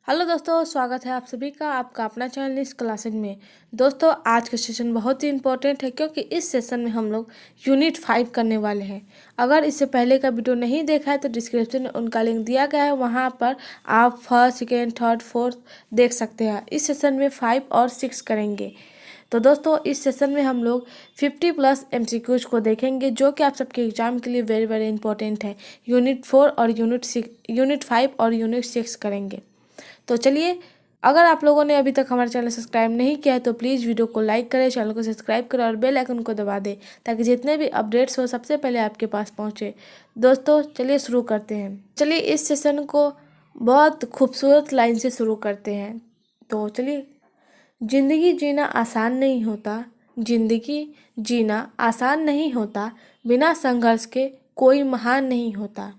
Hello दोस्तों, स्वागत है आप सभी का आपका अपना चैनल इस क्लासेज में। दोस्तों, आज का सेशन बहुत ही इम्पोर्टेंट है क्योंकि इस सेशन में हम लोग यूनिट 5 करने वाले हैं। अगर इससे पहले का वीडियो नहीं देखा है तो डिस्क्रिप्शन में उनका लिंक दिया गया है, वहां पर आप फर्स्ट, सेकेंड, थर्ड, फोर्थ देख सकते हैं। इस सेशन में 5 और 6 करेंगे। तो दोस्तों, इस सेशन में हम लोग 50+ MCQs को देखेंगे जो कि आप सबके एग्जाम के लिए वेरी वेरी इंपॉर्टेंट है। यूनिट 4 और यूनिट 5 और यूनिट 6 करेंगे। तो चलिए, अगर आप लोगों ने अभी तक हमारे चैनल सब्सक्राइब नहीं किया है तो प्लीज़ वीडियो को लाइक करें, चैनल को सब्सक्राइब करें और बेल आइकन को दबा दें ताकि जितने भी अपडेट्स हो सबसे पहले आपके पास पहुंचे। दोस्तों, चलिए शुरू करते हैं। चलिए, इस सेशन को बहुत खूबसूरत लाइन से शुरू करते हैं। तो चलिए, जिंदगी जीना आसान नहीं होता, जिंदगी जीना आसान नहीं होता, बिना संघर्ष के कोई महान नहीं होता,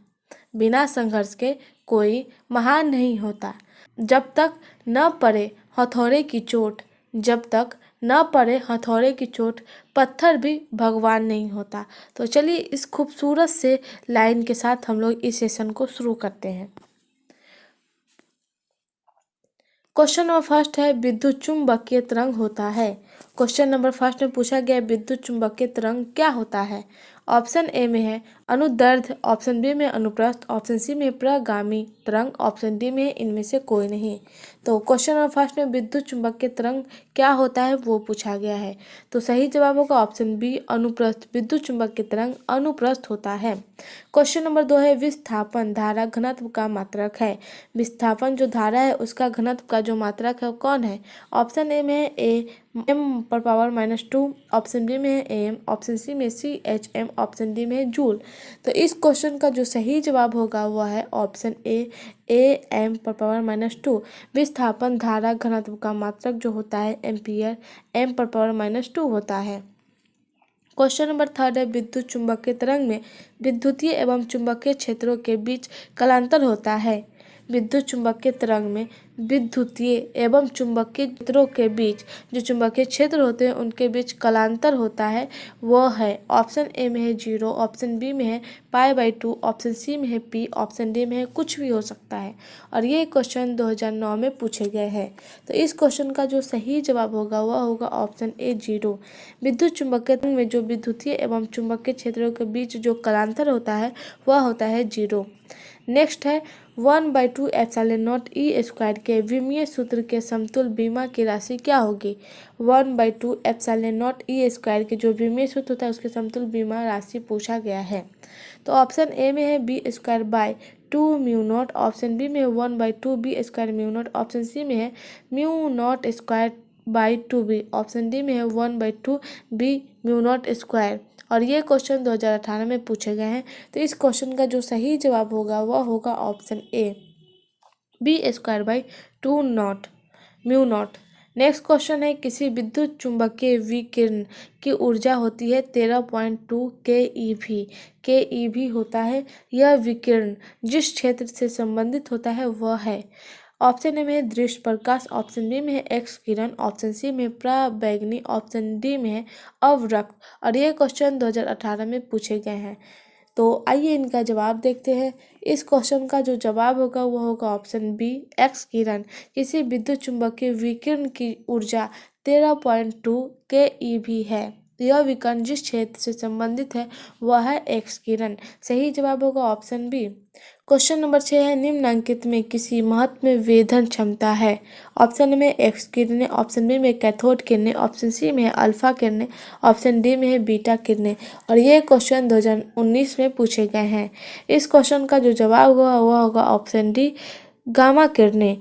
बिना संघर्ष के कोई महान नहीं होता। जब तक न पड़े हथौड़े की चोट, जब तक न पड़े हथौड़े की चोट, पत्थर भी भगवान नहीं होता। तो चलिए, इस खूबसूरत से लाइन के साथ हम लोग इस सेशन को शुरू करते हैं। क्वेश्चन नंबर फर्स्ट है, विद्युत चुंबकीय तरंग होता है। क्वेश्चन नंबर फर्स्ट में पूछा गया विद्युत चुंबकीय तरंग क्या होता है। ऑप्शन ए में है अनुदैर्ध्य, ऑप्शन बी में अनुप्रस्थ, ऑप्शन सी में प्रगामी तरंग, ऑप्शन डी में है इनमें से कोई नहीं। तो क्वेश्चन नंबर फर्स्ट में विद्युत चुंबकीय तरंग क्या होता है वो पूछा गया है। तो सही जवाब होगा ऑप्शन बी अनुप्रस्थ। विद्युत चुंबकीय तरंग अनुप्रस्थ होता है। क्वेश्चन नंबर 2 है, विस्थापन धारा घनत्व का मात्रक है। विस्थापन जो धारा है उसका घनत्व का जो मात्रक है वो कौन है। ऑप्शन ए में है ए m/-2, ऑप्शन बी में है am, ऑप्शन सी में CHM, ऑप्शन डी में है जूल। तो इस क्वेश्चन का जो सही जवाब होगा वह है ऑप्शन ए m/-2। विस्थापन धारा घनत्व का मात्रक जो होता है एम्पियर m/-2 होता है। क्वेश्चन नंबर थर्ड है, विद्युत चुंबकीय तरंग में विद्युतीय एवं चुंबकीय क्षेत्रों के बीच कलांतर होता है। विद्युत चुंबकीय तरंग में विद्युतीय एवं चुंबकीय क्षेत्रों के बीच जो चुंबकीय क्षेत्र होते हैं उनके बीच कलांतर होता है, वह है ऑप्शन ए में है 0, ऑप्शन बी में है π/2, ऑप्शन सी में है p, ऑप्शन डी में है कुछ भी हो सकता है। और ये क्वेश्चन 2009 में पूछे गए हैं। तो इस क्वेश्चन का जो सही जवाब होगा वह होगा ऑप्शन ए 0। विद्युत चुंबकीय तरंग में जो विद्युतीय एवं चुंबकीय क्षेत्रों के बीच जो कलांतर होता है वह होता है 0। नेक्स्ट है 1/2 एप्सिलॉन नॉट ई स्क्वायर के विमीय सूत्र के समतुल्य बीमा की राशि क्या होगी। 1/2 एप्सिलॉन नॉट ई स्क्वायर के जो विमीय सूत्र होता है उसके समतुल्य बीमा राशि पूछा गया है। तो ऑप्शन ए में है b² mu naught, option B में है 1/2 b² mu naught, option C में है mu naught square by 2b, option D में है 1/2 b म्यू नॉट स्क्वायर। और ये क्वेश्चन 2018 में पूछे गए हैं। तो इस क्वेश्चन का जो सही जवाब होगा वह होगा option A b² not mu naught. Next question है, किसी विद्युत चुंबकीय विकिरण की ऊर्जा होती है 13.2 keV। keV होता है यह विकिरण जिस क्षेत्र से संबंधित होता है वह है। ऑप्शन ए में है दृश्य प्रकाश, ऑप्शन बी में है एक्स किरण, ऑप्शन सी में पराबैंगनी, ऑप्शन डी में है अवरक्त। और ये क्वेश्चन 2018 में पूछे गए हैं। तो आइए इनका जवाब देखते हैं। इस क्वेश्चन का जो जवाब होगा वह होगा ऑप्शन बी एक्स किरण। किसी विद्युत चुंबकीय विकिरण की ऊर्जा 13.2 keV है। यह विकिरण जिस क्षेत्र से संबंधित है वह है एक्स किरण। सही जवाब होगा ऑप्शन बी। क्वेश्चन नंबर 6 है, निम्नलिखित में किसी महत्व में वेधन क्षमता है। ऑप्शन में एक्स किरणें, ऑप्शन बी में कैथोड किरणें, ऑप्शन सी में है अल्फा किरणें, ऑप्शन डी में है बीटा किरणें। और ये क्वेश्चन 2019 में पूछे गए हैं। इस क्वेश्चन का जो जवाब होगा वह होगा ऑप्शन डी गामा किरणें।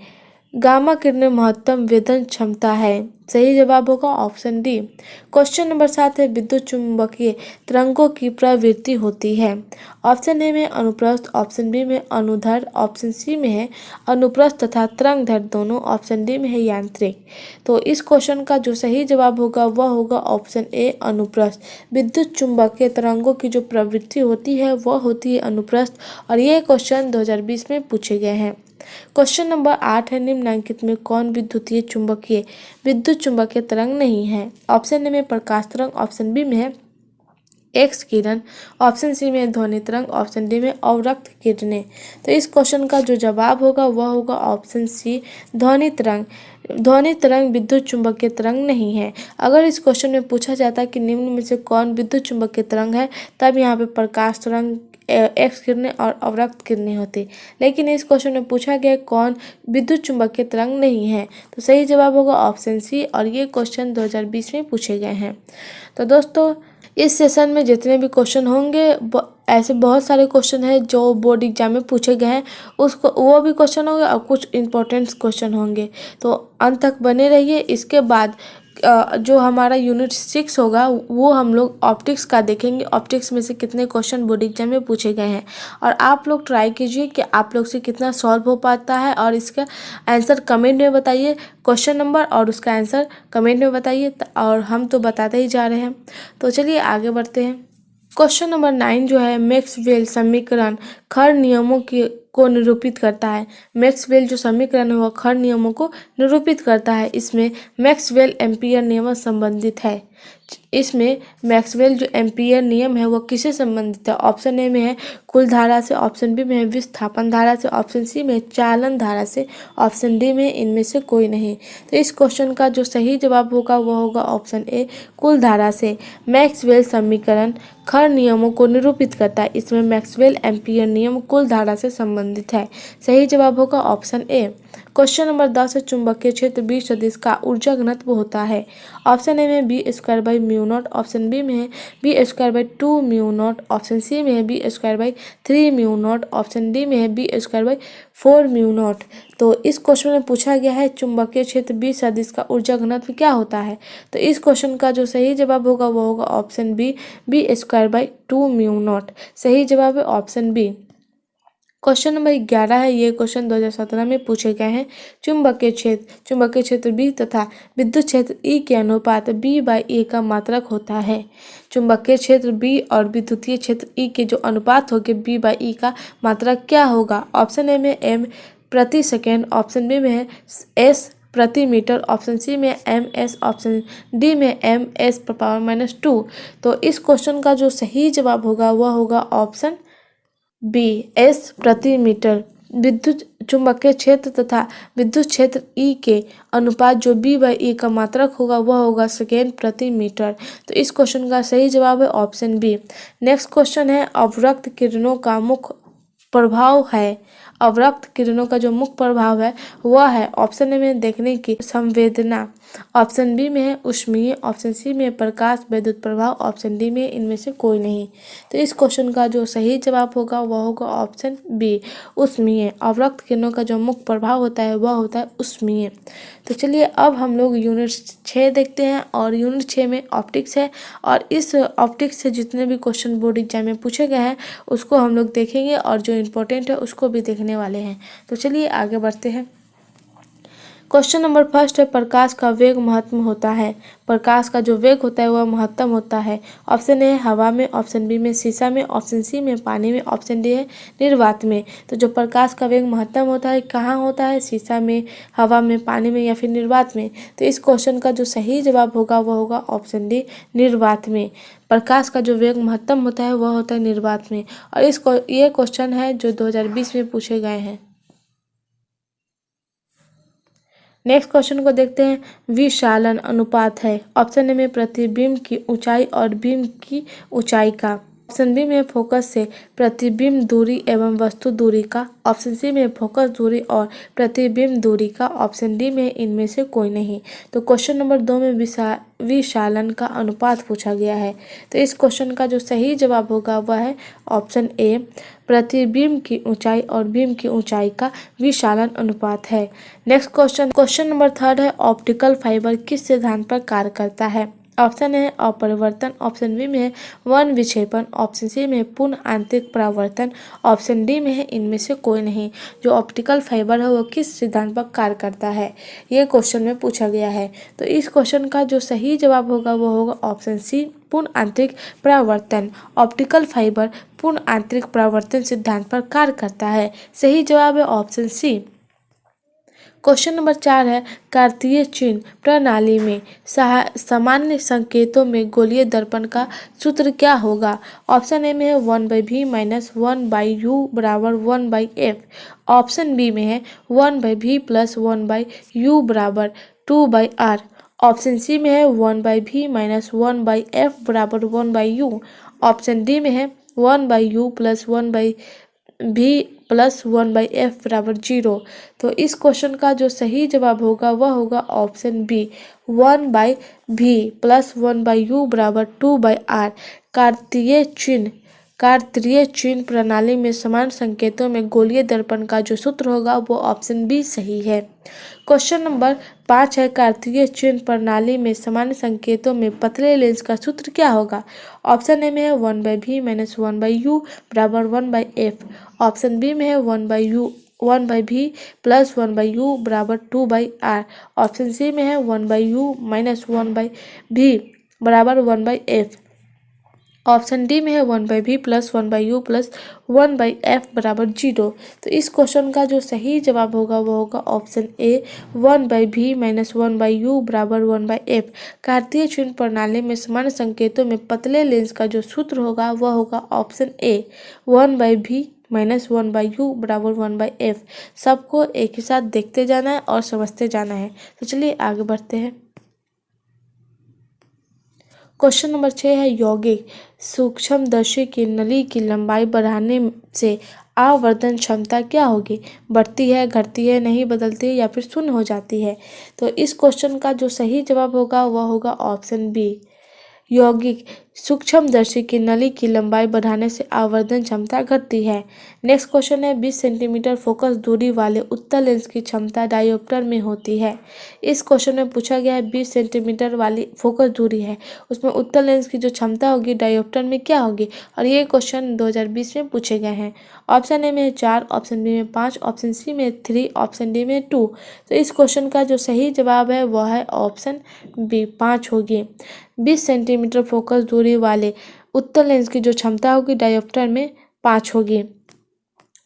गामा किरणें महत्तम वेधन क्षमता है। सही जवाब होगा ऑप्शन डी। क्वेश्चन नंबर 7 है, विद्युत चुंबकीय तरंगों की प्रवृत्ति होती है। ऑप्शन ए में अनुप्रस्थ, ऑप्शन बी में अनुदैर्ध्य, ऑप्शन सी में है अनुप्रस्थ तथा तरंगदैर्ध्य दोनों, ऑप्शन डी में है यांत्रिक। तो इस क्वेश्चन का जो सही जवाब होगा वह होगा ऑप्शन ए अनुप्रस्थ। विद्युत चुंबकीय तरंगों की जो प्रवृत्ति होती है वह होती है अनुप्रस्थ। और ये क्वेश्चन 2020 में पूछे गए हैं। क्वेश्चन नंबर 8 है, निम्नलिखित में कौन विद्युत चुंबकीय तरंग नहीं है। ऑप्शन ए में प्रकाश तरंग, ऑप्शन बी में है एक्स किरण, ऑप्शन सी में ध्वनि तरंग, ऑप्शन डी में अवरक्त किरणें। तो इस क्वेश्चन का जो जवाब होगा वह होगा ऑप्शन सी ध्वनि तरंग। ध्वनि तरंग विद्युत चुंबकीय तरंग नहीं है। अगर इस क्वेश्चन में पूछा जाता कि निम्न में से कौन विद्युत चुंबकीय तरंग है, तब यहाँ पे प्रकाश तरंग, एक्स किरणें और अवरक्त किरणें होती। लेकिन इस क्वेश्चन में पूछा गया कौन विद्युत चुंबकीय तरंग नहीं है, तो सही जवाब होगा ऑप्शन सी। और ये क्वेश्चन 2020 में पूछे गए हैं। तो दोस्तों, इस सेशन में जितने भी क्वेश्चन होंगे ऐसे बहुत सारे क्वेश्चन हैं जो बोर्ड एग्जाम में पूछे गए हैं, उसको वो भी क्वेश्चन होंगे और कुछ इंपॉर्टेंट क्वेश्चन होंगे। तो अंत तक बने रहिए। इसके बाद जो हमारा यूनिट 6 होगा वो हम लोग ऑप्टिक्स का देखेंगे। ऑप्टिक्स में से कितने क्वेश्चन बोर्ड एग्जाम में पूछे गए हैं, और आप लोग ट्राई कीजिए कि आप लोग से कितना सॉल्व हो पाता है, और इसका आंसर कमेंट में बताइए। क्वेश्चन नंबर और उसका आंसर कमेंट में बताइए, और हम तो बताते ही जा रहे हैं। तो चलिए आगे बढ़ते हैं। क्वेश्चन नंबर 9 जो है, मैक्सवेल समीकरण खर नियमों को निरूपित करता है। मैक्सवेल जो समीकरण है वह खर नियमों को निरूपित करता है। इसमें मैक्सवेल एम्पीयर नियम संबंधित है। इसमें मैक्सवेल जो एम्पीयर नियम है वह किससे संबंधित है? ऑप्शन ए में है कुल धारा से, ऑप्शन बी में है विस्थापन धारा से, ऑप्शन सी में चालन धारा से, ऑप्शन डी में इनमें से कोई नहीं। तो इस क्वेश्चन का जो सही जवाब होगा वह होगा ऑप्शन ए कुल धारा से। मैक्सवेल समीकरण खर नियमों को निरूपित करता है। इसमें मैक्सवेल एम्पीयर नियम कुल धारा से संबंधित है। सही जवाब होगा ऑप्शन ए। क्वेश्चन नंबर 10 है, चुंबकीय क्षेत्र बी सदिश का ऊर्जा घनत्व होता है। ऑप्शन ए में B square by mu naught, option B में है B square by 2 mu naught, option C में है B square by 3 mu naught, option D में है B square by 4 mu naught. तो इस क्वेश्चन में पूछा गया है चुंबकीय क्षेत्र बी सदिश का ऊर्जा घनत्व क्या होता है। तो इस क्वेश्चन का जो सही जवाब होगा वो होगा option B, B square by 2 mu naught. सही जवाब है ऑप्शन बी। क्वेश्चन नंबर 11 है, ये क्वेश्चन 2017 में पूछे गए हैं। चुंबकीय क्षेत्र बी तथा विद्युत क्षेत्र ई के अनुपात बी बाई ए का मात्रक होता है। चुंबकीय क्षेत्र बी और विद्युतीय क्षेत्र ई के जो अनुपात होंगे बी बाई ई का मात्रक क्या होगा? ऑप्शन ए में एम प्रति सेकेंड, ऑप्शन बी में है एस प्रति मीटर, ऑप्शन सी में एम एस, ऑप्शन डी में एम एस पर पावर -2। तो इस क्वेश्चन का जो सही जवाब होगा वह होगा ऑप्शन बी एस प्रति मीटर। विद्युत चुंबकीय क्षेत्र तथा विद्युत क्षेत्र ई के अनुपात जो बी बाई ई का मात्रक होगा वह होगा सेकेंड प्रति मीटर। तो इस क्वेश्चन का सही जवाब है ऑप्शन बी। नेक्स्ट क्वेश्चन है, अवरक्त किरणों का मुख्य प्रभाव है। अवरक्त किरणों का जो मुख्य प्रभाव है वह है ऑप्शन ए में देखने की संवेदना, ऑप्शन बी में है उष्मीय, ऑप्शन सी में प्रकाश विद्युत प्रभाव, ऑप्शन डी में इनमें से कोई नहीं। तो इस क्वेश्चन का जो सही जवाब होगा वह होगा ऑप्शन बी उष्मीय। अवरक्त किरणों का जो मुख्य प्रभाव होता है वह होता है उष्मीय। तो चलिए अब हम लोग यूनिट 6 देखते हैं, और यूनिट 6 में ऑप्टिक्स है, और इस ऑप्टिक्स से जितने भी क्वेश्चन बोर्ड एग्जाम में पूछे गए हैं उसको हम लोग देखेंगे, और जो इम्पोर्टेंट है उसको भी देखने वाले हैं। तो चलिए आगे बढ़ते हैं। क्वेश्चन नंबर 1 है, प्रकाश का वेग महत्तम होता है। प्रकाश का जो वेग होता है वह महत्तम होता है। ऑप्शन ए है हवा में, ऑप्शन बी में शीशा में, ऑप्शन सी में पानी में, ऑप्शन डी है निर्वात में। तो जो प्रकाश का वेग महत्तम होता है कहाँ होता है? शीशा में, हवा में, पानी में या फिर निर्वात में। तो इस क्वेश्चन का जो सही जवाब होगा वह होगा ऑप्शन डी निर्वात में। प्रकाश का जो वेग महत्तम होता है वह होता है निर्वात में। और ये क्वेश्चन है जो 2020 में पूछे गए हैं। नेक्स्ट क्वेश्चन को देखते हैं। विशालन अनुपात है। ऑप्शन ए में प्रतिबिंब की ऊंचाई और बीम की ऊंचाई का, ऑप्शन बी में फोकस से प्रतिबिंब दूरी एवं वस्तु दूरी का, ऑप्शन सी में फोकस दूरी और प्रतिबिंब दूरी का, ऑप्शन डी में इनमें से कोई नहीं। तो क्वेश्चन नंबर 2 में विशालन का अनुपात पूछा गया है। तो इस क्वेश्चन का जो सही जवाब होगा वह है ऑप्शन ए प्रतिबिंब की ऊंचाई और बीम की ऊंचाई का विशालन अनुपात है। नेक्स्ट क्वेश्चन नंबर 3 है, ऑप्टिकल फाइबर किस सिद्धांत पर कार्य करता है? ऑप्शन ए है अपरिवर्तन, ऑप्शन बी में है वन विक्षेपण, ऑप्शन सी में है पूर्ण आंतरिक परावर्तन, ऑप्शन डी में है इनमें से कोई नहीं। जो ऑप्टिकल फाइबर है वो किस सिद्धांत पर कार्य करता है, ये क्वेश्चन में पूछा गया है। तो इस क्वेश्चन का जो सही जवाब होगा वो होगा ऑप्शन सी पूर्ण आंतरिक परावर्तन। ऑप्टिकल फाइबर पूर्ण आंतरिक परावर्तन सिद्धांत पर कार्य करता है। सही जवाब है ऑप्शन सी। क्वेश्चन नंबर 4 है कार्तीय चिन्ह प्रणाली में सामान्य संकेतों में गोलीय दर्पण का सूत्र क्या होगा। ऑप्शन ए में है 1/v माइनस 1/u बराबर 1/f। ऑप्शन बी में है 1/v प्लस 1/u बराबर 2/r। ऑप्शन सी में है 1/v माइनस 1/f बराबर 1/u। ऑप्शन डी में है 1/u plus 1/v plus 1/f बराबर 0। तो इस क्वेश्चन का जो सही जवाब होगा वह होगा option B 1/v plus 1/u बराबर 2/r। कार्तीय चिन्ह प्रणाली में समान संकेतों में गोलीय दर्पण का जो सूत्र होगा वो ऑप्शन बी सही है। क्वेश्चन नंबर 5 है कार्तीय चिन्ह प्रणाली में समान संकेतों में पतले लेंस का सूत्र क्या होगा। ऑप्शन ए में है 1/v माइनस 1/u बराबर 1/f। ऑप्शन बी में है 1/v प्लस 1/u बराबर 2/r। ऑप्शन सी में है 1/u माइनस 1/v बराबर 1/f। ऑप्शन डी में है 1/v plus 1/u plus 1/f बराबर 0। तो इस क्वेश्चन का जो सही जवाब होगा वो होगा option A 1/v minus 1/u बराबर 1/f। कार्तीय चिन्ह प्रणाली में समान संकेतों में पतले लेंस का जो सूत्र होगा वह होगा option A 1/v minus 1/u बराबर 1/f। सबको एक ही साथ देखते जाना है और समझते जाना है। तो चलिए आगे बढ़ते हैं। क्वेश्चन नंबर 6 है यौगिक सूक्ष्मदर्शी की नली की लंबाई बढ़ाने से आवर्धन क्षमता क्या होगी। बढ़ती है, घटती है, नहीं बदलती है या फिर शून्य हो जाती है। तो इस क्वेश्चन का जो सही जवाब होगा वह होगा ऑप्शन बी यौगिक सूक्ष्मदर्शी की नली की लंबाई बढ़ाने से आवर्धन क्षमता घटती है। नेक्स्ट क्वेश्चन है 20 सेंटीमीटर फोकस दूरी वाले उत्तल लेंस की क्षमता डायोप्टर में होती है। इस क्वेश्चन में पूछा गया है 20 सेंटीमीटर वाली फोकस दूरी है, उसमें उत्तल लेंस की जो क्षमता होगी डायोप्टर में क्या होगी, और ये क्वेश्चन 2020 में पूछे गए हैं। ऑप्शन ए में 4, ऑप्शन बी में 5, ऑप्शन सी में 3, ऑप्शन डी में 2। तो इस क्वेश्चन का जो सही जवाब है वह है ऑप्शन बी 5 होगी। 20 सेंटीमीटर फोकस दूरी वाले उत्तल लेंस की जो क्षमता होगी डायोप्टर में 5 होगी।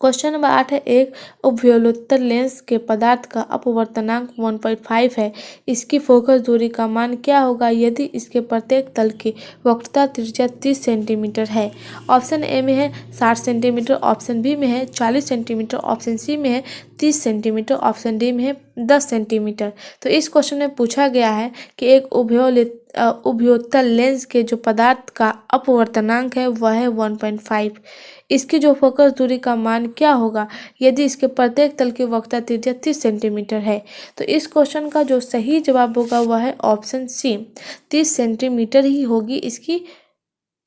क्वेश्चन नंबर 8 है एक उपव्योलोत्तल लेंस के पदार्थ का अपवर्तनांक 1.5 है, इसकी फोकस दूरी का मान क्या होगा यदि इसके प्रत्येक तल की वक्रता त्रिज्या 30 सेंटीमीटर है। ऑप्शन ए में है 60 सेंटीमीटर, ऑप्शन बी में है 40 सेंटीमीटर, ऑप्शन सी में है 30 सेंटीमीटर, ऑप्शन डी में है 10 सेंटीमीटर। तो इस क्वेश्चन में पूछा गया है कि एक उपव्योत्तल लेंस के जो पदार्थ का अपवर्तनांक है वह है 1.5, इसकी जो फोकस दूरी का मान क्या होगा यदि इसके प्रत्येक तल की वक्रता त्रिज्या 30 सेंटीमीटर है। तो इस क्वेश्चन का जो सही जवाब होगा वह है ऑप्शन सी 30 सेंटीमीटर ही होगी इसकी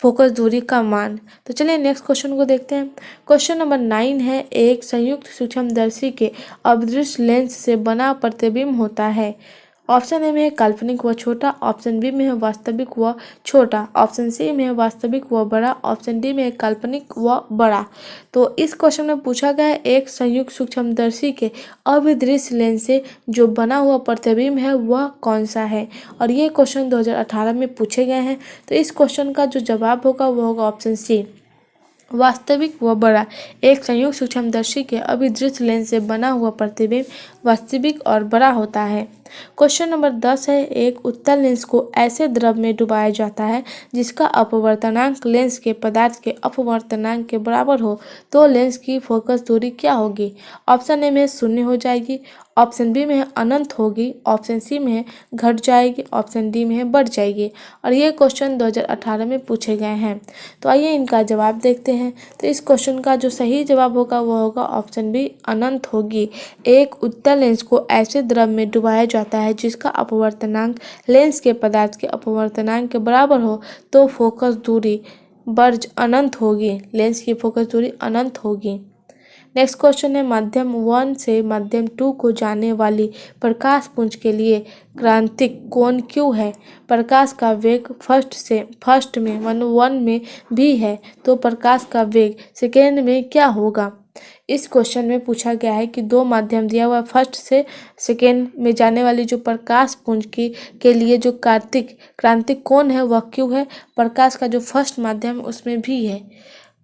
फोकस दूरी का मान। तो चलिए नेक्स्ट क्वेश्चन को देखते हैं। क्वेश्चन नंबर 9 है एक संयुक्त सूक्ष्मदर्शी के अदृश्य लेंस से बना प्रतिबिंब होता है। ऑप्शन ए में है काल्पनिक व छोटा, ऑप्शन बी में है वास्तविक व छोटा, ऑप्शन सी में है वास्तविक व बड़ा, ऑप्शन डी में है काल्पनिक व बड़ा। तो इस क्वेश्चन में पूछा गया है एक संयुक्त सूक्ष्मदर्शी के अभिदृश्य लेंस से जो बना हुआ प्रतिबिंब है वह कौन सा है, और ये क्वेश्चन 2018 में पूछे गए हैं। तो इस क्वेश्चन का जो जवाब होगा वो होगा ऑप्शन सी वास्तविक व बड़ा। एक संयुक्त सूक्ष्मदर्शी के अभिदृश्य लेंस से बना हुआ प्रतिबिंब वास्तविक और बड़ा होता है। क्वेश्चन नंबर 10 है एक उत्तल लेंस को ऐसे द्रव में डुबाया जाता है जिसका अपवर्तनांक लेंस के पदार्थ के अपवर्तनांक के बराबर हो, तो लेंस की फोकस दूरी क्या होगी। ऑप्शन ए में 0 हो जाएगी, ऑप्शन बी में है अनंत होगी, ऑप्शन सी में है घट जाएगी, ऑप्शन डी में है बढ़ जाएगी, और ये क्वेश्चन 2018 में पूछे गए हैं। तो आइए इनका जवाब देखते हैं। तो इस क्वेश्चन का जो सही जवाब होगा वो होगा ऑप्शन बी अनंत होगी। एक उत्तल लेंस को ऐसे द्रव में डुबाया जाता है जिसका अपवर्तनांक लेंस के पदार्थ के अपवर्तनांक के बराबर हो, तो फोकस दूरी अनंत होगी, लेंस की फोकस दूरी अनंत होगी। नेक्स्ट क्वेश्चन है माध्यम 1 से माध्यम 2 को जाने वाली प्रकाश पुंज के लिए क्रांतिक कोण क्यों है। प्रकाश का वेग फर्स्ट में 1 में भी है, तो प्रकाश का वेग सेकेंड में क्या होगा। इस क्वेश्चन में पूछा गया है कि दो माध्यम दिया हुआ फर्स्ट से सेकेंड में जाने वाली जो प्रकाश पुंज के लिए जो क्रांतिक कोण है वह क्यों है। प्रकाश का जो फर्स्ट माध्यम उसमें भी है,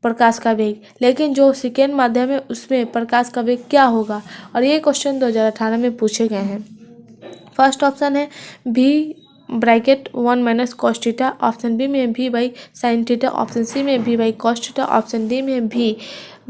प्रकाश का वेग, लेकिन जो सेकेंड माध्यम है उसमें प्रकाश का वेग क्या होगा। और ये क्वेश्चन 2018 में पूछे गए हैं। फर्स्ट ऑप्शन है भी bracket 1 minus cos theta, option B में भी by sine theta, option C में भी by cos theta, option D में भी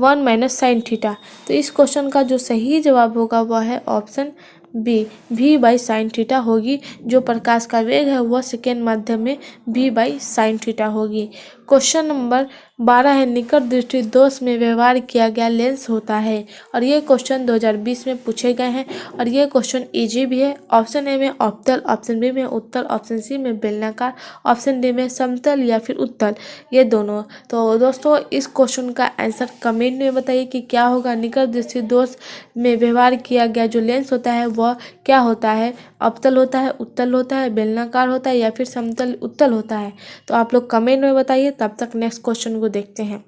1 माइनस साइन थीटा। तो इस क्वेश्चन का जो सही जवाब होगा वह है ऑप्शन बी, भी बाई साइन थीटा होगी। जो प्रकाश का वेग है वह सेकेंड माध्यम में भी बाई साइन थीटा होगी। क्वेश्चन नंबर 12 है निकट दृष्टि दोष में व्यवहार किया गया लेंस होता है। और ये क्वेश्चन 2020 में पूछे गए हैं और ये क्वेश्चन इजी भी है। ऑप्शन ए में अवतल, ऑप्शन बी में उत्तल, ऑप्शन सी में बेलनाकार, ऑप्शन डी में समतल या फिर उत्तल, ये दोनों। तो दोस्तों इस क्वेश्चन का आंसर कमेंट में बताइए कि क्या होगा। निकट दृष्टि दोष में व्यवहार किया गया जो लेंस होता है वह क्या होता है, अवतल होता है, उत्तल होता है, बेलनाकार होता है या फिर समतल उत्तल होता है। तो आप लोग कमेंट में बताइए। तब तक नेक्स्ट क्वेश्चन को देखते हैं।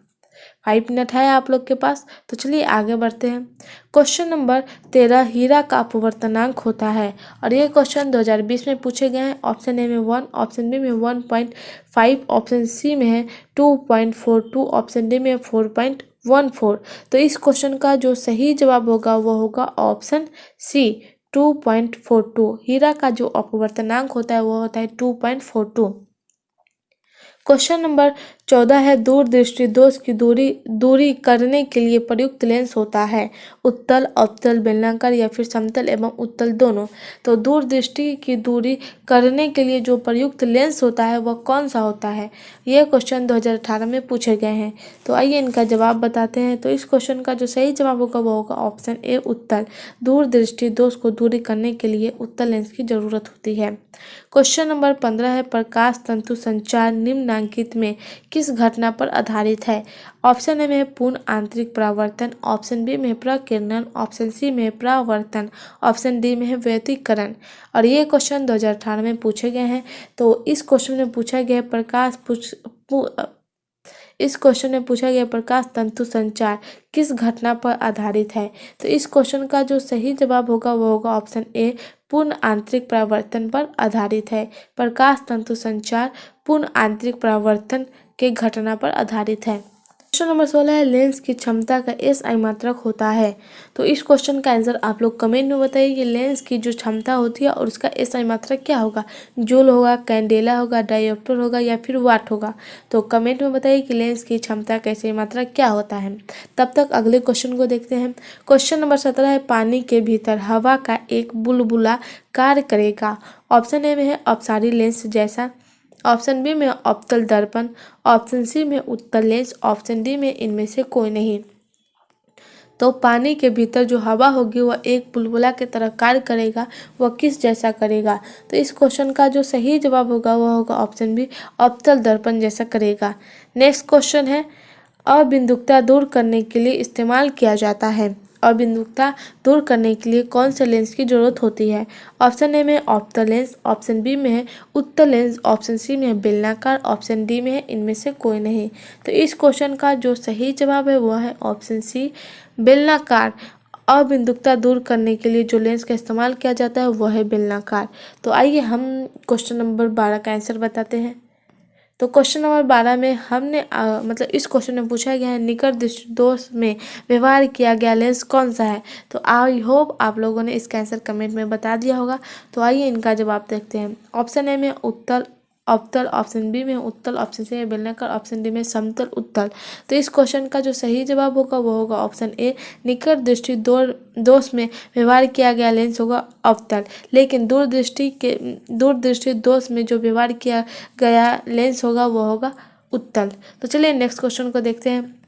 5 मिनट है आप लोग के पास, तो चलिए आगे बढ़ते हैं। क्वेश्चन नंबर 13 हीरा का अपवर्तनांक होता है। और ये क्वेश्चन 2020 में पूछे गए हैं। ऑप्शन ए में 1, ऑप्शन बी में 1.5, ऑप्शन सी में है 2.42, ऑप्शन डी में 4.14। तो इस क्वेश्चन का जो सही जवाब होगा वो होगा ऑप्शन सी 2.42। हीरा का जो अपवर्तनांक होता है वो होता है 2.42। क्वेश्चन नंबर 14 है दूरदृष्टि दोष की दूरी करने के लिए प्रयुक्त लेंस होता है उत्तल, अवतल, बेलनाकार या फिर समतल एवं उत्तल दोनों। तो दूरदृष्टि की दूरी करने के लिए जो प्रयुक्त लेंस होता है वह कौन सा होता है। यह क्वेश्चन 2018 में पूछे गए हैं। तो आइए इनका जवाब बताते हैं। तो इस क्वेश्चन का जो सही जवाब होगा वो होगा ऑप्शन ए उत्तल। दूरदृष्टि दोष को दूरी करने के लिए उत्तल लेंस की जरूरत होती है। क्वेश्चन नंबर 15 है प्रकाश तंतु संचार निम्नलिखित में किस घटना पर आधारित है। ऑप्शन ए में पूर्ण आंतरिक परावर्तन, ऑप्शन बी में प्रकीर्णन, ऑप्शन सी में परावर्तन, ऑप्शन डी में है व्यतिकरण। और ये क्वेश्चन 2018 में पूछे गए हैं। तो इस क्वेश्चन में पूछा गया प्रकाश तंतु संचार किस घटना पर आधारित है। तो इस क्वेश्चन का जो सही जवाब होगा वो होगा ऑप्शन ए पूर्ण आंतरिक परावर्तन पर आधारित है। प्रकाश तंतु संचार पूर्ण आंतरिक परावर्तन के घटना पर आधारित है। क्वेश्चन नंबर 16 है लेंस की क्षमता का एसआई मात्रक होता है। तो इस क्वेश्चन का आंसर आप लोग कमेंट में बताइए कि लेंस की जो क्षमता होती है और उसका एसआई मात्रक क्या होगा। जूल होगा, कैंडेला होगा, डायोप्टर होगा या फिर वाट होगा। तो कमेंट में बताइए कि लेंस की क्षमता का एसआई मात्रक क्या होता है। तब तक अगले क्वेश्चन को देखते हैं। क्वेश्चन नंबर 17 है पानी के भीतर हवा का एक बुलबुला कार्य करेगा। ऑप्शन ए में है अपसारी लेंस जैसा, ऑप्शन बी में अवतल दर्पण, ऑप्शन सी में उत्तल लेंस, ऑप्शन डी में इनमें से कोई नहीं। तो पानी के भीतर जो हवा होगी वह एक बुलबुला की तरह कार्य करेगा। वह किस जैसा करेगा। तो इस क्वेश्चन का जो सही जवाब होगा वह होगा ऑप्शन बी अवतल दर्पण जैसा करेगा। नेक्स्ट क्वेश्चन है अबिंदुकता दूर करने के लिए इस्तेमाल किया जाता है। अबिंदुकता दूर करने के लिए कौन से लेंस की जरूरत होती है। ऑप्शन ए में अवतल लेंस, ऑप्शन बी में है उत्तल लेंस, ऑप्शन सी में है बेलनाकार, ऑप्शन डी में है इनमें से कोई नहीं। तो इस क्वेश्चन का जो सही जवाब है वह है ऑप्शन सी बेलनाकार। अबिंदुकता दूर करने के लिए जो लेंस का इस्तेमाल किया जाता है वह है बेलनाकार। तो आइए हम क्वेश्चन नंबर 12 का आंसर बताते हैं। तो क्वेश्चन नंबर 12 में हमने मतलब इस क्वेश्चन में पूछा गया है निकट दृष्टि दोष में व्यवहार किया गया लेंस कौन सा है। तो आई होप आप लोगों ने इसका आंसर कमेंट में बता दिया होगा। तो आइए इनका जवाब देखते हैं। ऑप्शन ए में उत्तल अवतल, ऑप्शन बी में उत्तल, ऑप्शन सी में बेलनाकार, ऑप्शन डी में समतल उत्तल। तो इस क्वेश्चन का जो सही जवाब होगा वो होगा ऑप्शन ए निकट दृष्टि दोष में व्यवहार किया गया लेंस होगा अवतल। लेकिन दूरदृष्टि दोष में जो व्यवहार किया गया लेंस होगा वो होगा उत्तल। तो चलिए नेक्स्ट क्वेश्चन को देखते हैं।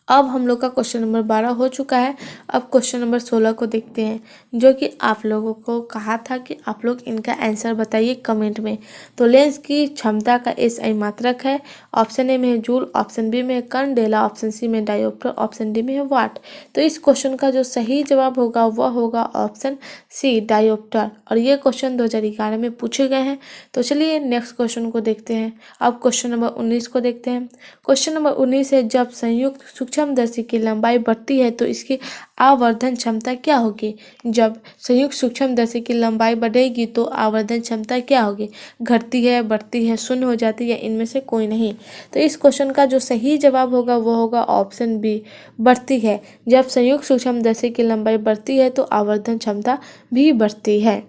अब हम लोग का क्वेश्चन नंबर 12 हो चुका है। अब क्वेश्चन नंबर 16 को देखते हैं, जो कि आप लोगों को कहा था कि आप लोग इनका आंसर बताइए कमेंट में। तो लेंस की क्षमता का एसआई मात्रक है। ऑप्शन ए में है जूल, ऑप्शन बी में है कैंडेला, ऑप्शन सी में डायोप्टर, ऑप्शन डी में है वाट। तो इस क्वेश्चन का जो सही जवाब होगा वह होगा ऑप्शन सी डायोप्टर। और ये क्वेश्चन 2011 में पूछे गए हैं। तो चलिए नेक्स्ट क्वेश्चन को देखते हैं। अब क्वेश्चन नंबर 19 को देखते हैं। क्वेश्चन नंबर 19 है जब संयुक्त सूक्ष्मदर्शी की लंबाई बढ़ती है तो इसकी आवर्धन क्षमता क्या होगी। जब संयुक्त सूक्ष्मदर्शी की लंबाई बढ़ेगी तो आवर्धन क्षमता क्या होगी, घटती है, बढ़ती है, शून्य हो जाती है, इनमें से कोई नहीं। तो इस क्वेश्चन का जो सही जवाब होगा वो होगा ऑप्शन बी, बढ़ती है। जब संयुक्त सूक्ष्मदर्शी की लंबाई बढ़ती है तो आवर्धन क्षमता भी बढ़ती है।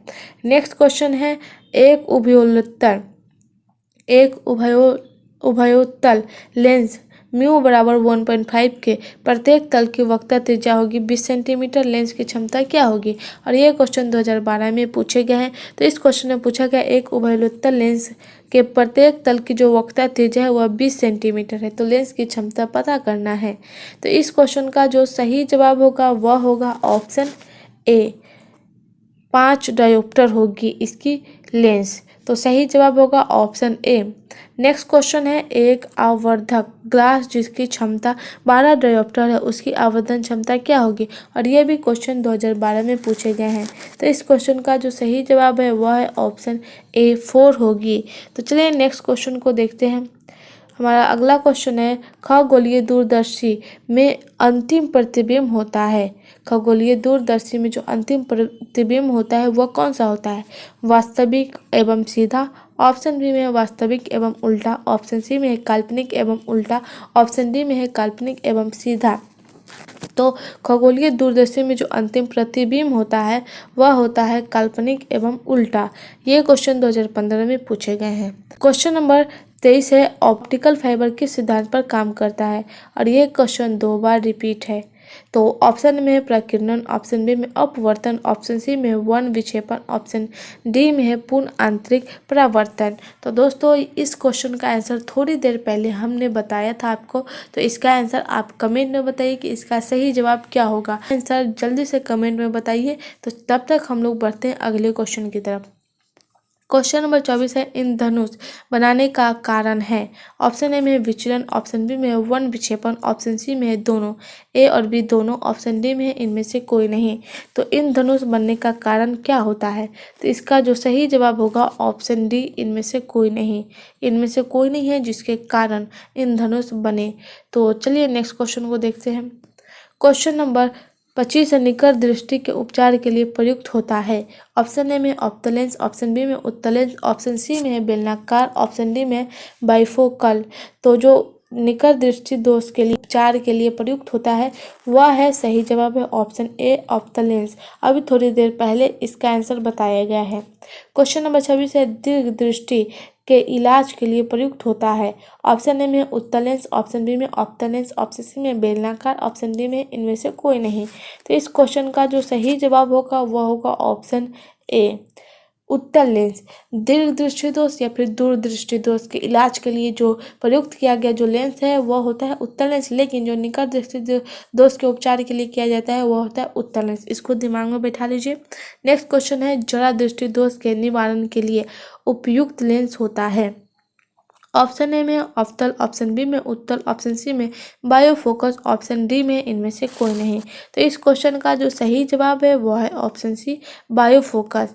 नेक्स्ट क्वेश्चन है, एक उभयोत्तल लेंस म्यू बराबर 1.5 के प्रत्येक तल की वक्रता त्रिज्या होगी 20 सेंटीमीटर, लेंस की क्षमता क्या होगी। और ये क्वेश्चन 2012 में पूछे गए हैं। तो इस क्वेश्चन में पूछा गया एक उभयोत्तल लेंस के प्रत्येक तल की जो वक्रता त्रिज्या है वह 20 सेंटीमीटर है, तो लेंस की क्षमता पता करना है। तो इस क्वेश्चन का जो सही जवाब होगा वह होगा ऑप्शन ए, 5 डायोप्टर होगी इसकी लेंस। तो सही जवाब होगा ऑप्शन ए। नेक्स्ट क्वेश्चन है, एक आवर्धक ग्लास जिसकी क्षमता 12 डायोप्टर है उसकी आवर्धन क्षमता क्या होगी। और यह भी क्वेश्चन 2012 में पूछे गए हैं। तो इस क्वेश्चन का जो सही जवाब है वह है ऑप्शन ए, 4 होगी। तो चलिए नेक्स्ट क्वेश्चन को देखते हैं। हमारा अगला क्वेश्चन है, खगोलीय दूरदर्शी में अंतिम प्रतिबिंब होता है। खगोलीय दूरदर्शी में जो अंतिम प्रतिबिंब होता है वह कौन सा होता है, वास्तविक एवं सीधा, ऑप्शन बी में है वास्तविक एवं उल्टा, ऑप्शन सी में है काल्पनिक एवं उल्टा, ऑप्शन डी में है काल्पनिक एवं सीधा। तो खगोलीय दूरदर्शी में जो अंतिम प्रतिबिंब होता है वह होता है काल्पनिक एवं उल्टा। ये क्वेश्चन 2015 में पूछे गए हैं। क्वेश्चन नंबर 23 है, ऑप्टिकल फाइबर किस सिद्धांत पर काम करता है। और ये क्वेश्चन 2 बार रिपीट है। तो ऑप्शन में है प्रकीर्णन, ऑप्शन बी में अपवर्तन, ऑप्शन सी में है वर्ण विक्षेपण, ऑप्शन डी में है पूर्ण आंतरिक परावर्तन। तो दोस्तों इस क्वेश्चन का आंसर थोड़ी देर पहले हमने बताया था आपको। तो इसका आंसर आप कमेंट में बताइए कि इसका सही जवाब क्या होगा। आंसर जल्दी से कमेंट में बताइए। तो तब तक हम लोग बढ़ते हैं अगले क्वेश्चन की तरफ। क्वेश्चन नंबर 24 है, इंद्रधनुष बनाने का कारण है। ऑप्शन ए में है विचलन, ऑप्शन बी में है वर्ण विक्षेपण, ऑप्शन सी में है दोनों, ए और बी दोनों, ऑप्शन डी में है इनमें से कोई नहीं। तो इंद्रधनुष बनने का कारण क्या होता है। तो इसका जो सही जवाब होगा ऑप्शन डी, इनमें से कोई नहीं। इनमें से कोई नहीं है जिसके कारण इंद्रधनुष बने। तो चलिए नेक्स्ट क्वेश्चन को देखते हैं। क्वेश्चन नंबर 25 निकट दृष्टि के उपचार के लिए प्रयुक्त होता है। ऑप्शन ए में ऑप्टल लेंस, ऑप्शन बी में उत्तल लेंस, ऑप्शन सी में है बेलनाकार, ऑप्शन डी में बाइफोकल। तो जो निकट दृष्टि दोष के लिए उपचार के लिए प्रयुक्त होता है वह है, सही जवाब है ऑप्शन ए, ऑप्टल लेंस। अभी थोड़ी देर पहले इसका आंसर बताया गया है। क्वेश्चन नंबर 26 है, दीर्घ दृष्टि के इलाज के लिए प्रयुक्त होता है। ऑप्शन ए में उत्तल लेंस, ऑप्शन बी में ऑप्टल लेंस, ऑप्शन सी में बेलनाकार, ऑप्शन डी में इनमें से कोई नहीं। तो इस क्वेश्चन का जो सही जवाब होगा वह होगा ऑप्शन ए, उत्तल लेंस। दीर्घ दृष्टि दोष या फिर दूरदृष्टि दोष के इलाज के लिए जो प्रयुक्त किया गया जो लेंस है वह होता है उत्तल लेंस, लेकिन जो निकट दृष्टि दोष के उपचार के लिए किया जाता है वह होता है उत्तल लेंस। इसको दिमाग में बैठा लीजिए। नेक्स्ट क्वेश्चन है, जरा दृष्टि दोष के निवारण के लिए उपयुक्त लेंस होता है। ऑप्शन ए में ऑप्टल, ऑप्शन बी में उत्तल, ऑप्शन सी में बायोफोकस, ऑप्शन डी में इनमें से कोई नहीं। तो इस क्वेश्चन का जो सही जवाब है वह है ऑप्शन सी, बायोफोकस।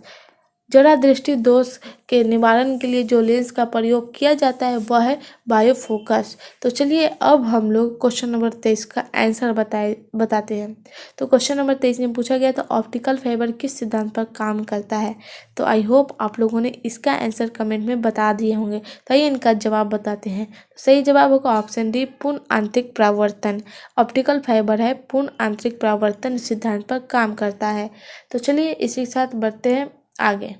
जरा दृष्टि दोष के निवारण के लिए जो लेंस का प्रयोग किया जाता है वह है बायोफोकस। तो चलिए अब हम लोग क्वेश्चन नंबर 23 का आंसर बताते हैं। तो क्वेश्चन नंबर 23 में पूछा गया था ऑप्टिकल फाइबर किस सिद्धांत पर काम करता है। तो आई होप आप लोगों ने इसका आंसर कमेंट में बता दिए होंगे। तो आइए इनका जवाब बताते हैं। तो सही जवाब होगा ऑप्शन डी, पूर्ण आंतरिक परावर्तन। ऑप्टिकल फाइबर है पूर्ण आंतरिक परावर्तन सिद्धांत पर काम करता है। तो चलिए इसी के साथ बढ़ते हैं आगे।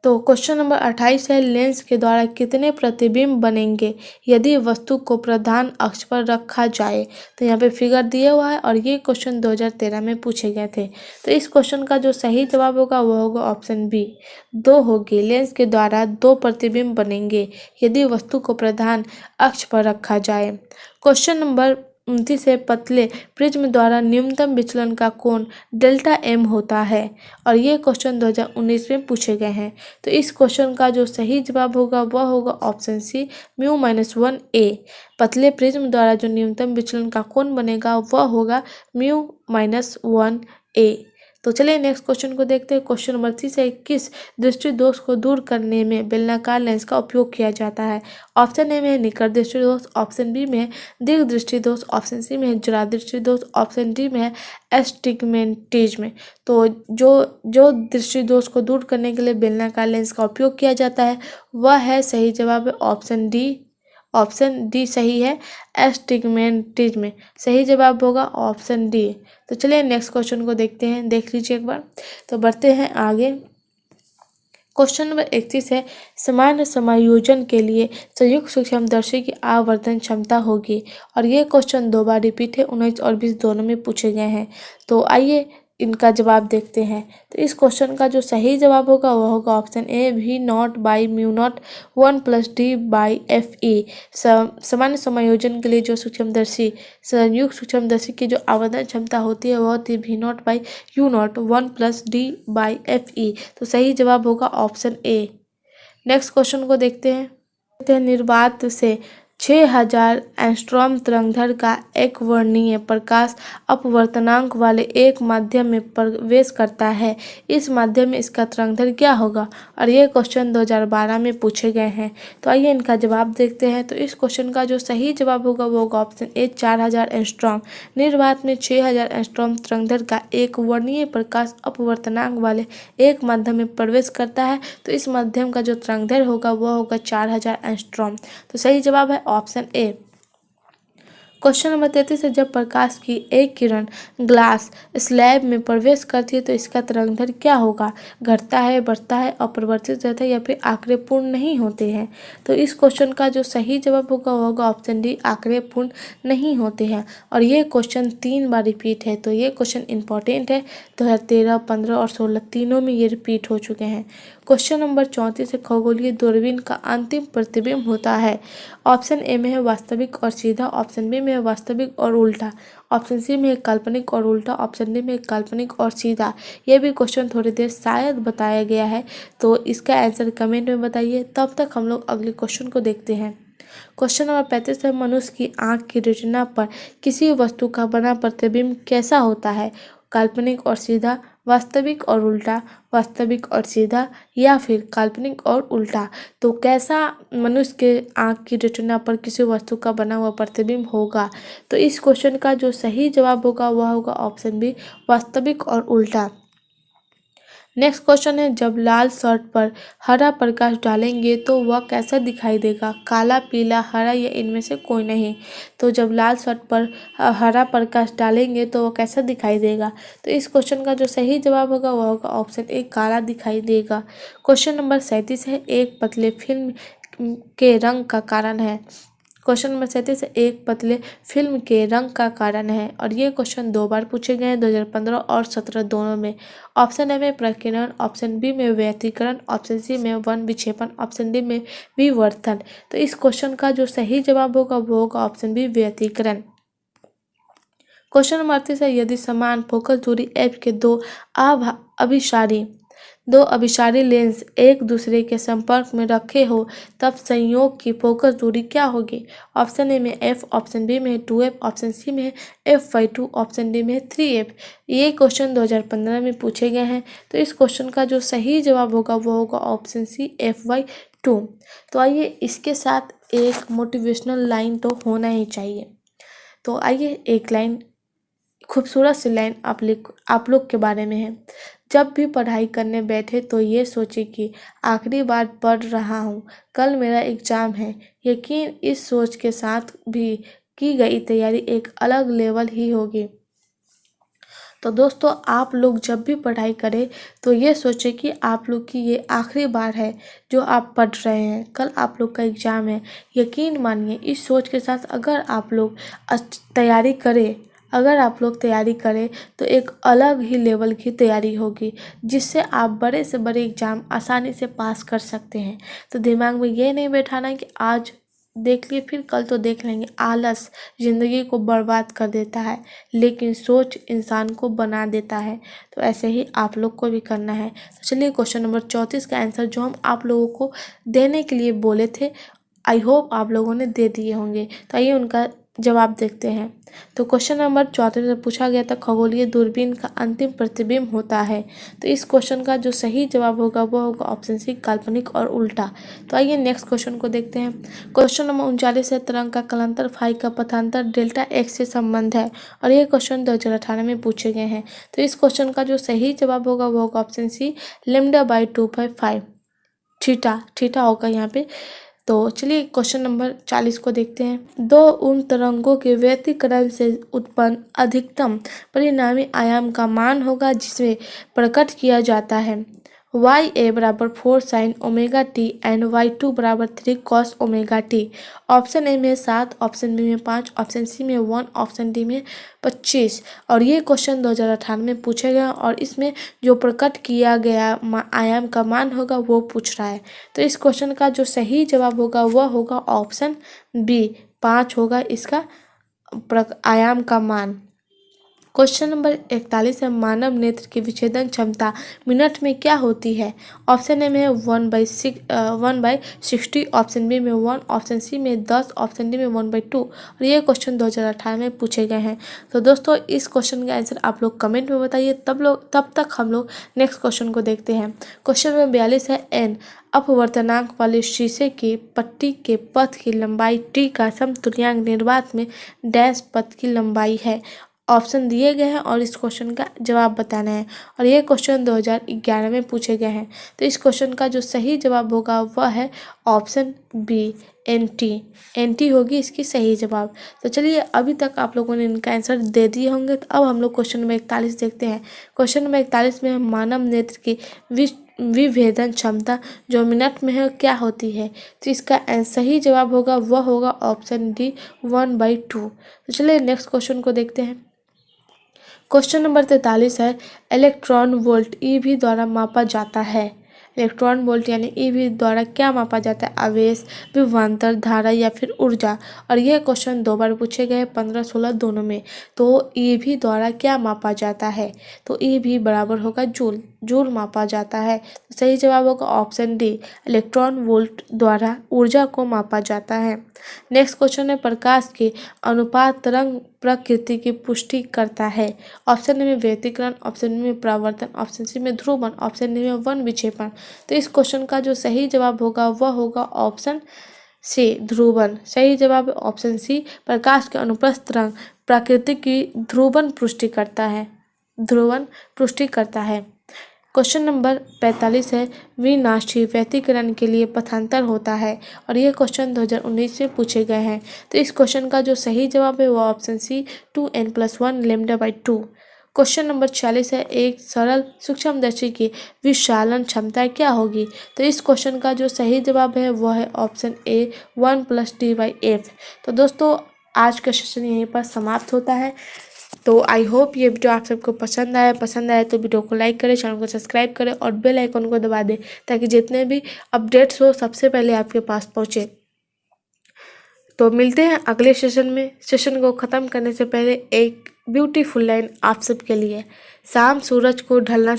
तो क्वेश्चन नंबर 28 है, लेंस के द्वारा कितने प्रतिबिंब बनेंगे यदि वस्तु को प्रधान अक्ष पर रखा जाए। तो यहाँ पे फिगर दिया हुआ है और ये क्वेश्चन 2013 में पूछे गए थे। तो इस क्वेश्चन का जो सही जवाब होगा वह होगा ऑप्शन बी, 2 होगी। लेंस के द्वारा 2 प्रतिबिंब बनेंगे यदि वस्तु को प्रधान अक्ष पर रखा जाए। क्वेश्चन नंबर 29 है, पतले प्रिज्म द्वारा न्यूनतम विचलन का कोण डेल्टा एम होता है। और ये क्वेश्चन 2019 में पूछे गए हैं। तो इस क्वेश्चन का जो सही जवाब होगा वह होगा ऑप्शन सी, μ-1 पतले प्रिज्म द्वारा जो न्यूनतम विचलन का कोण बनेगा वह होगा μ-1। तो चलिए नेक्स्ट क्वेश्चन को देखते हैं। क्वेश्चन नंबर 3 से किस दृष्टि दोष को दूर करने में बेलनाकार लेंस का उपयोग किया जाता है? ऑप्शन ए में है निकट दृष्टि दोष, ऑप्शन बी में है दीर्घ दृष्टि दोष, ऑप्शन सी में है जरा दृष्टि दोष, ऑप्शन डी में है एस्टिग्मेटिज्म। तो जो दृष्टि दोष को दूर करने के लिए बेलनाकार लेंस का उपयोग किया जाता है वह है, सही जवाब है ऑप्शन डी। ऑप्शन डी सही है, एस्टिग्मेटिज्म। सही जवाब होगा ऑप्शन डी। तो चलिए नेक्स्ट क्वेश्चन को देखते हैं, देख लीजिए एक बार। तो बढ़ते हैं आगे। क्वेश्चन नंबर 31 है, सामान्य समायोजन के लिए संयुक्त सूक्ष्मदर्शी की आवर्धन क्षमता होगी। और ये क्वेश्चन 2 बार रिपीट है, 19 और 20 दोनों में पूछे गए हैं। तो आइए इनका जवाब देखते हैं। तो इस क्वेश्चन का जो सही जवाब होगा वह होगा ऑप्शन ए, V0/μ0 1+D/FE। सामान्य समायोजन के लिए जो सूक्ष्मदर्शी संयुक्त सूक्ष्मदर्शी की जो आवर्धन क्षमता होती है वह होती है V0/U0 1+D/FE। तो सही जवाब होगा ऑप्शन ए। नेक्स्ट क्वेश्चन को देखते हैं। निर्वात से 6000 एंगस्ट्रॉम तरंगदैर्घ्य का एक वर्णीय प्रकाश अपवर्तनांक वाले एक माध्यम में प्रवेश करता है। इस माध्यम में इसका तरंगदैर्घ्य क्या होगा? और ये क्वेश्चन 2012 में पूछे गए हैं। तो आइए इनका जवाब देखते हैं। तो इस क्वेश्चन का जो सही जवाब होगा वो होगा ऑप्शन ए, 4000 एंगस्ट्रॉम। निर्वात में 6000 एंगस्ट्रॉम तरंगदैर्घ्य का एक वर्णीय प्रकाश अपवर्तनांक वाले एक माध्यम में प्रवेश करता है। तो इस माध्यम का जो तरंगदैर्घ्य होगा वह होगा 4000 एंगस्ट्रॉम। तो सही जवाब है ऑप्शन ए। क्वेश्चन नंबर 33 है, जब प्रकाश की एक किरण ग्लास स्लैब में प्रवेश करती है तो इसका तरंगदैर्घ्य क्या होगा? घटता है, बढ़ता है, अपरिवर्तित रहता है या फिर आंकड़े पूर्ण नहीं होते हैं? तो इस क्वेश्चन का जो सही जवाब होगा वो होगा ऑप्शन डी, आंकड़े पूर्ण नहीं होते हैं। और ये क्वेश्चन 3 बार रिपीट है। तो ये क्वेश्चन इंपॉर्टेंट है। 2013, 15 और 16 तीनों में ये रिपीट हो चुके हैं। क्वेश्चन नंबर 34 है, खगोलीय दूरबीन का अंतिम प्रतिबिंब होता है। ऑप्शन ए में है वास्तविक और सीधा, ऑप्शन बी में है वास्तविक और उल्टा, ऑप्शन सी में है काल्पनिक और उल्टा, ऑप्शन डी में है काल्पनिक और सीधा। ये भी क्वेश्चन थोड़ी देर शायद बताया गया है। तो इसका आंसर कमेंट में बताइए। तब तक हम लोग अगले क्वेश्चन को देखते हैं। क्वेश्चन नंबर 35 है, मनुष्य की आंख की रेटिना पर किसी वस्तु का बना प्रतिबिंब कैसा होता है? काल्पनिक और सीधा, वास्तविक और उल्टा, वास्तविक और सीधा या फिर काल्पनिक और उल्टा। तो कैसा मनुष्य के आंख की रेटिना पर किसी वस्तु का बना हुआ प्रतिबिंब होगा? तो इस क्वेश्चन का जो सही जवाब होगा वह होगा ऑप्शन बी, वास्तविक और उल्टा। नेक्स्ट क्वेश्चन है, जब लाल शर्ट पर हरा प्रकाश डालेंगे तो वह कैसा दिखाई देगा? काला, पीला, हरा या इनमें से कोई नहीं। तो जब लाल शर्ट पर हरा प्रकाश डालेंगे तो वह कैसा दिखाई देगा? तो इस क्वेश्चन का जो सही जवाब होगा वह होगा ऑप्शन ए, काला दिखाई देगा। क्वेश्चन नंबर 37 है, एक पतले फिल्म के रंग का कारण है। क्वेश्चन नंबर 37 एक पतले फिल्म के रंग का कारण है। और ये क्वेश्चन 2 बार पूछे गए हैं, 2015 और 17 दोनों में। ऑप्शन ए में प्रकीर्णन, ऑप्शन बी में व्यतिकरण, ऑप्शन सी में वन विक्षेपण, ऑप्शन डी में विवर्तन। तो इस क्वेश्चन का जो सही जवाब होगा वो होगा ऑप्शन बी, व्यतिकरण। क्वेश्चन नंबर 38 है, यदि समान फोकस दूरी एफ के दो अभिसारी लेंस एक दूसरे के संपर्क में रखे हो तब संयोग की फोकस दूरी क्या होगी? ऑप्शन ए में f, ऑप्शन बी में 2f, ऑप्शन सी में f/2, ऑप्शन डी में 3f। ये क्वेश्चन 2015 में पूछे गए हैं। तो इस क्वेश्चन का जो सही जवाब होगा वो होगा ऑप्शन सी, f/2। तो आइए इसके साथ एक मोटिवेशनल लाइन तो होना ही चाहिए। तो आइए एक लाइन, खूबसूरत सी लाइन आप लोग के बारे में है। जब भी पढ़ाई करने बैठे तो ये सोचे कि आखिरी बार पढ़ रहा हूँ, कल मेरा एग्ज़ाम है। यकीन इस सोच के साथ भी की गई तैयारी एक अलग लेवल ही होगी। तो दोस्तों, आप लोग जब भी पढ़ाई करें तो ये सोचें कि आप लोग की ये आखिरी बार है जो आप पढ़ रहे हैं, कल आप लोग का एग्ज़ाम है। यकीन मानिए, इस सोच के साथ अगर आप लोग तैयारी करें तो एक अलग ही लेवल की तैयारी होगी, जिससे आप बड़े से बड़े एग्ज़ाम आसानी से पास कर सकते हैं। तो दिमाग में ये नहीं बैठाना कि आज देख लिए फिर कल तो देख लेंगे। आलस ज़िंदगी को बर्बाद कर देता है, लेकिन सोच इंसान को बना देता है। तो ऐसे ही आप लोग को भी करना है। तो चलिए क्वेश्चन नंबर 34 का आंसर जो हम आप लोगों को देने के लिए बोले थे, आई होप आप लोगों ने दे दिए होंगे। तो आइए उनका जवाब देखते हैं। तो क्वेश्चन नंबर 34 में पूछा गया था खगोलीय दूरबीन का अंतिम प्रतिबिंब होता है। तो इस क्वेश्चन का जो सही जवाब होगा वो होगा ऑप्शन सी काल्पनिक और उल्टा। तो आइए नेक्स्ट क्वेश्चन को देखते हैं। क्वेश्चन नंबर 39 है तरंग का कालांतर फाई का पथांतर डेल्टा एक्स से संबंध है और ये क्वेश्चन 2018 में पूछे गए हैं। तो इस क्वेश्चन का जो सही जवाब होगा वो होगा ऑप्शन सी λ/2/5 थीटा होगा यहाँ पे। तो चलिए क्वेश्चन नंबर 40 को देखते हैं। दो उन तरंगों के व्यतिकरण से उत्पन्न अधिकतम परिणामी आयाम का मान होगा जिसमें प्रकट किया जाता है YA बराबर 4 sine omega T and Y2 बराबर 3 cos omega T. Option A में 7, ऑप्शन बी में 5, ऑप्शन सी में 1, ऑप्शन डी में 25। और ये क्वेश्चन 2018 में पूछे गए और इसमें जो प्रकट किया गया आयाम का मान होगा वो पूछ रहा है। तो इस क्वेश्चन का जो सही जवाब होगा वह होगा ऑप्शन बी 5 होगा इसका आयाम का मान। क्वेश्चन नंबर 41 है मानव नेत्र की विच्छेदन क्षमता मिनट में क्या होती है। ऑप्शन ए में है 1/60, ऑप्शन बी में 1, ऑप्शन सी में 10, ऑप्शन डी में 1/2। और ये क्वेश्चन 2018 में पूछे गए हैं। तो दोस्तों इस क्वेश्चन का आंसर आप लोग कमेंट में बताइए। तब तक हम लोग नेक्स्ट क्वेश्चन को देखते हैं। क्वेश्चन नंबर 42 है एन अपवर्तनांक वाले शीशे की पट्टी के पथ की लंबाई टी का समतुल्यांक निर्वात में डैश पथ की लंबाई है। ऑप्शन दिए गए हैं और इस क्वेश्चन का जवाब बताना है और ये क्वेश्चन 2011 में पूछे गए हैं। तो इस क्वेश्चन का जो सही जवाब होगा वह है ऑप्शन बी एनटी होगी इसकी सही जवाब। तो चलिए अभी तक आप लोगों ने इनका आंसर दे दिए होंगे। तो अब हम लोग क्वेश्चन नंबर 41 देखते हैं। क्वेश्चन नंबर 41 में मानव नेत्र की विभेदन क्षमता जो मिनट में है क्या होती है। तो इसका सही जवाब होगा वह होगा ऑप्शन डी 1/2। तो चलिए नेक्स्ट क्वेश्चन को देखते हैं। क्वेश्चन नंबर 43 है इलेक्ट्रॉन वोल्ट ईवी द्वारा मापा जाता है। इलेक्ट्रॉन वोल्ट यानी ईवी द्वारा क्या मापा जाता है, आवेश, विभवांतर, धारा या फिर ऊर्जा। और यह क्वेश्चन 2 बार पूछे गए 15-16 दोनों में। तो ईवी द्वारा क्या मापा जाता है, तो ईवी बराबर होगा जूल मापा जाता है। तो सही जवाब होगा ऑप्शन डी इलेक्ट्रॉन वोल्ट द्वारा ऊर्जा को मापा जाता है। नेक्स्ट क्वेश्चन है प्रकाश की अनुपात तरंग प्रकृति की पुष्टि करता है। ऑप्शन ए में व्यतिकरण, ऑप्शन बी में परावर्तन, ऑप्शन सी में ध्रुवन, ऑप्शन डी में वन विक्षेपण। तो इस क्वेश्चन का जो सही जवाब होगा वह होगा ऑप्शन सी ध्रुवन। सही जवाब ऑप्शन सी प्रकाश के अनुप्रस्थ तरंग प्रकृति की ध्रुवन पुष्टि करता है। क्वेश्चन नंबर 45 है विनाशी व्यतिकरण के लिए पथांतर होता है और ये क्वेश्चन 2019 में पूछे गए हैं। तो इस क्वेश्चन का जो सही जवाब है वो option C 2n+1 λ/2। Question number 46 है एक सरल सूक्ष्मदर्शी की विशालन क्षमता क्या होगी। तो इस क्वेश्चन का जो सही जवाब है वह है ऑप्शन ए 1+d/f। तो दोस्तों आज का सेशन यहीं पर समाप्त होता है। तो आई होप ये वीडियो आप सबको पसंद आया तो वीडियो को लाइक करें, चैनल को सब्सक्राइब करें और बेल आइकन को दबा दें ताकि जितने भी अपडेट्स हो सबसे पहले आपके पास पहुँचे। तो मिलते हैं अगले सेशन में। सेशन को ख़त्म करने से पहले एक ब्यूटीफुल लाइन आप सबके लिए। शाम सूरज को ढलना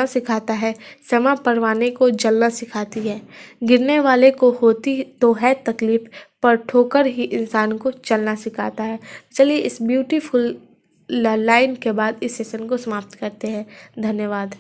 सिखाता है, समा परवाने को जलना सिखाती है। गिरने वाले को होती तो है तकलीफ पर ठोकर ही इंसान को चलना सिखाता है। चलिए इस ब्यूटीफुल लाइन के बाद इस सेशन को समाप्त करते हैं। धन्यवाद।